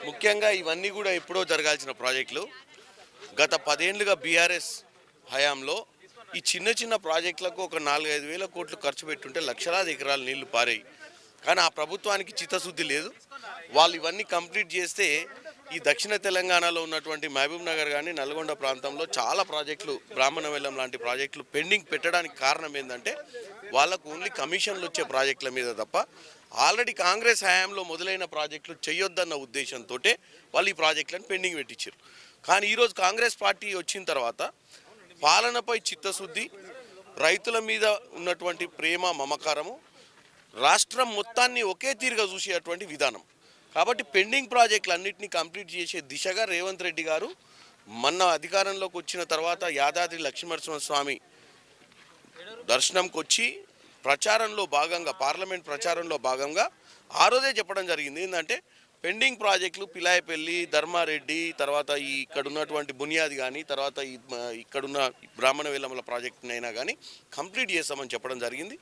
ముఖ్యంగా ఇవన్నీ కూడా ఎప్పుడో జరగాల్సిన ప్రాజెక్టులు. గత 10 ఏళ్లుగా బీఆర్ఎస్ హయాంలో ఈ చిన్న చిన్న ప్రాజెక్టులకు ఒక 4-5 వేల కోట్లు ఖర్చు పెట్టుంటే లక్షలాది ఎకరాల నీళ్లు పారాయి. కానీ ఆ ప్రభుత్వానికి చిత్తశుద్ధి లేదు. వాళ్ళు ఇవన్నీ కంప్లీట్ చేస్తే ఈ దక్షిణ తెలంగాణలో ఉన్నటువంటి మహబూబ్ నగర్ కానీ నల్గొండ ప్రాంతంలో చాలా ప్రాజెక్టులు, బ్రాహ్మణ వెల్లం లాంటి ప్రాజెక్టులు పెండింగ్ పెట్టడానికి కారణం ఏంటంటే వాళ్ళకు ఓన్లీ కమిషన్లు వచ్చే ప్రాజెక్టుల మీద తప్ప ఆల్రెడీ కాంగ్రెస్ హయాంలో మొదలైన ప్రాజెక్టులు చేయొద్దన్న ఉద్దేశంతో వాళ్ళు ఈ ప్రాజెక్టులను పెండింగ్ పెట్టించారు. కానీ ఈరోజు కాంగ్రెస్ పార్టీ వచ్చిన తర్వాత పాలనపై చిత్తశుద్ధి, రైతుల మీద ఉన్నటువంటి ప్రేమ మమకారము, రాష్ట్రం మొత్తాన్ని ఒకే తీరుగా చూసేటువంటి విధానం. కాబట్టి పెండింగ్ ప్రాజెక్టులన్నింటినీ కంప్లీట్ చేసే దిశగా రేవంత్ రెడ్డి గారు మొన్న అధికారంలోకి వచ్చిన తర్వాత యాదాద్రి లక్ష్మీనరసింహస్వామి దర్శనంకి వచ్చి ప్రచారంలో భాగంగా, పార్లమెంట్ ప్రచారంలో భాగంగా ఆ రోజే చెప్పడం జరిగింది. ఏంటంటే పెండింగ్ ప్రాజెక్టులు పిలాయపల్లి, ధర్మారెడ్డి, తర్వాత ఇక్కడ ఉన్నటువంటి బునియాది కానీ, తర్వాత ఇక్కడున్న బ్రాహ్మణ వెల్లమల ప్రాజెక్టునైనా కానీ కంప్లీట్ చేస్తామని చెప్పడం జరిగింది.